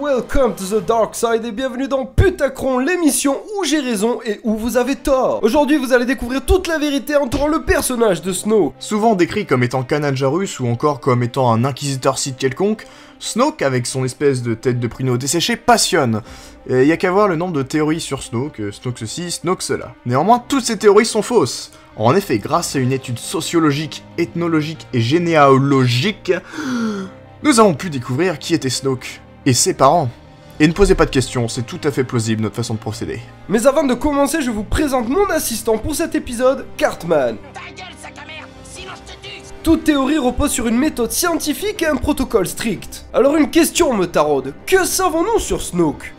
welcome to the dark side et bienvenue dans Putacron, l'émission où j'ai raison et où vous avez tort. Aujourd'hui vous allez découvrir toute la vérité entourant le personnage de Snoke. Souvent décrit comme étant Kanajarus ou encore comme étant un inquisiteur Sith quelconque, Snoke, avec son espèce de tête de pruneau desséché, passionne. Et y a qu'à voir le nombre de théories sur Snoke, Snoke ceci, Snoke cela. Néanmoins, toutes ces théories sont fausses. En effet, grâce à une étude sociologique, ethnologique et généalogique, nous avons pu découvrir qui était Snoke et ses parents. Et ne posez pas de questions, c'est tout à fait plausible notre façon de procéder. Mais avant de commencer, je vous présente mon assistant pour cet épisode, Cartman. Ta gueule, sac à merde, sinon je te tue. Toute théorie repose sur une méthode scientifique et un protocole strict. Alors une question me taraude, que savons-nous sur Snoke?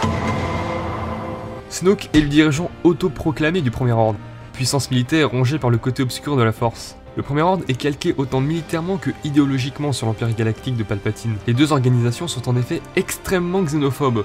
Snoke est le dirigeant autoproclamé du Premier Ordre, puissance militaire rongée par le côté obscur de la Force. Le Premier Ordre est calqué autant militairement que idéologiquement sur l'Empire Galactique de Palpatine. Les deux organisations sont en effet extrêmement xénophobes,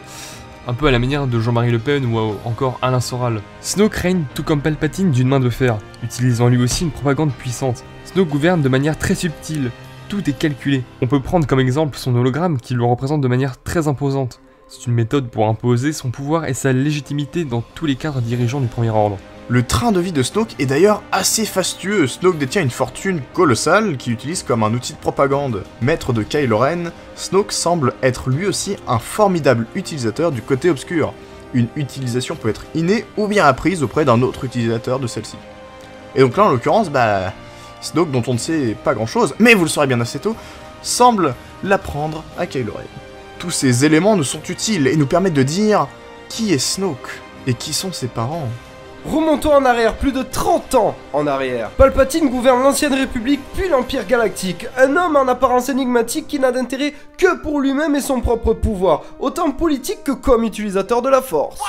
un peu à la manière de Jean-Marie Le Pen ou encore Alain Soral. Snoke règne tout comme Palpatine d'une main de fer, utilisant lui aussi une propagande puissante. Snoke gouverne de manière très subtile, tout est calculé. On peut prendre comme exemple son hologramme qui le représente de manière très imposante. C'est une méthode pour imposer son pouvoir et sa légitimité dans tous les cadres dirigeants du Premier Ordre. Le train de vie de Snoke est d'ailleurs assez fastueux. Snoke détient une fortune colossale qu'il utilise comme un outil de propagande. Maître de Kylo Ren, Snoke semble être lui aussi un formidable utilisateur du côté obscur. Une utilisation peut être innée ou bien apprise auprès d'un autre utilisateur de celle-ci. Et donc là en l'occurrence, Snoke dont on ne sait pas grand chose, mais vous le saurez bien assez tôt, semble l'apprendre à Kylo Ren. Tous ces éléments nous sont utiles et nous permettent de dire qui est Snoke et qui sont ses parents. Remontons en arrière, plus de 30 ans en arrière. Palpatine gouverne l'ancienne République puis l'Empire Galactique. Un homme en apparence énigmatique qui n'a d'intérêt que pour lui-même et son propre pouvoir, autant politique que comme utilisateur de la Force.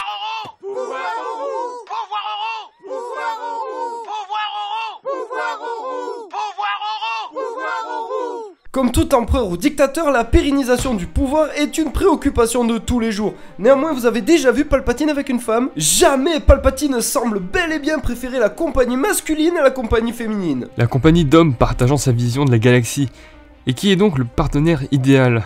Comme tout empereur ou dictateur, la pérennisation du pouvoir est une préoccupation de tous les jours. Néanmoins, vous avez déjà vu Palpatine avec une femme? Jamais! Palpatine semble bel et bien préférer la compagnie masculine à la compagnie féminine. La compagnie d'hommes partageant sa vision de la galaxie. Et qui est donc le partenaire idéal?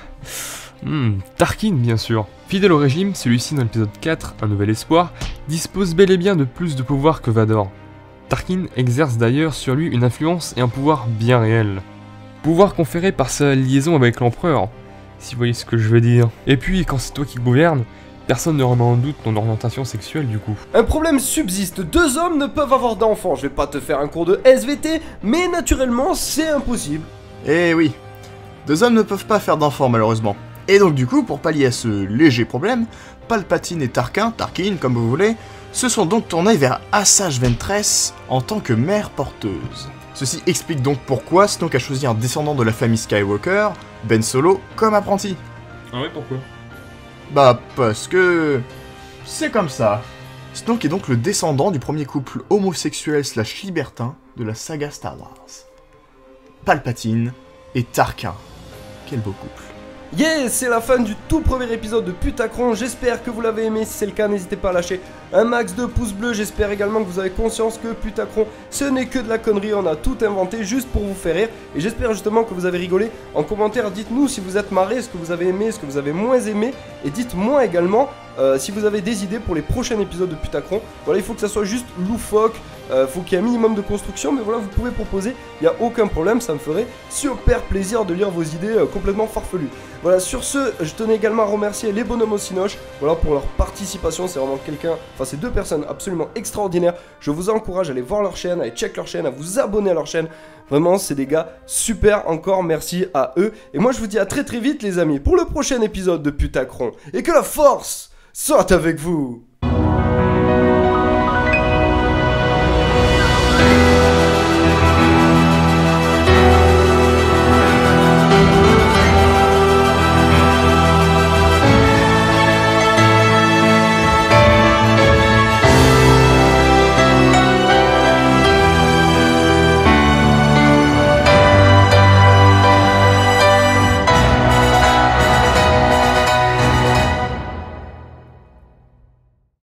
Tarkin bien sûr. Fidèle au régime, celui-ci dans l'épisode 4, Un Nouvel Espoir, dispose bel et bien de plus de pouvoir que Vador. Tarkin exerce d'ailleurs sur lui une influence et un pouvoir bien réel. Pouvoir conféré par sa liaison avec l'empereur, si vous voyez ce que je veux dire. Et puis, quand c'est toi qui gouvernes, personne ne remet en doute ton orientation sexuelle du coup. Un problème subsiste, deux hommes ne peuvent avoir d'enfants. Je vais pas te faire un cours de SVT, mais naturellement, c'est impossible. Eh oui, deux hommes ne peuvent pas faire d'enfants malheureusement. Et donc du coup, pour pallier à ce léger problème, Palpatine et Tarkin comme vous voulez, se sont donc tournés vers Asajj Ventress en tant que mère porteuse. Ceci explique donc pourquoi Snoke a choisi un descendant de la famille Skywalker, Ben Solo, comme apprenti. Ah ouais, pourquoi? Parce que... c'est comme ça. Snoke est donc le descendant du premier couple homosexuel / libertin de la saga Star Wars. Palpatine et Tarkin. Quel beau couple. Yeah, c'est la fin du tout premier épisode de Putacron, j'espère que vous l'avez aimé, si c'est le cas n'hésitez pas à lâcher un max de pouces bleus, j'espère également que vous avez conscience que Putacron ce n'est que de la connerie, on a tout inventé juste pour vous faire rire, et j'espère justement que vous avez rigolé. En commentaire dites-nous si vous êtes marré, ce que vous avez aimé, ce que vous avez moins aimé, et dites-moi également si vous avez des idées pour les prochains épisodes de Putacron. Voilà, il faut que ça soit juste loufoque, faut qu'il y ait un minimum de construction, mais voilà, vous pouvez proposer, il n'y a aucun problème, ça me ferait super plaisir de lire vos idées complètement farfelues. Voilà, sur ce, je tenais également à remercier les bonhommes au Cinoche, voilà, pour leur participation, c'est vraiment c'est deux personnes absolument extraordinaires. Je vous encourage à aller voir leur chaîne, à aller check leur chaîne, à vous abonner à leur chaîne. Vraiment, c'est des gars super, encore merci à eux. Et moi, je vous dis à très vite les amis, pour le prochain épisode de Putacron. Et que la force soit avec vous!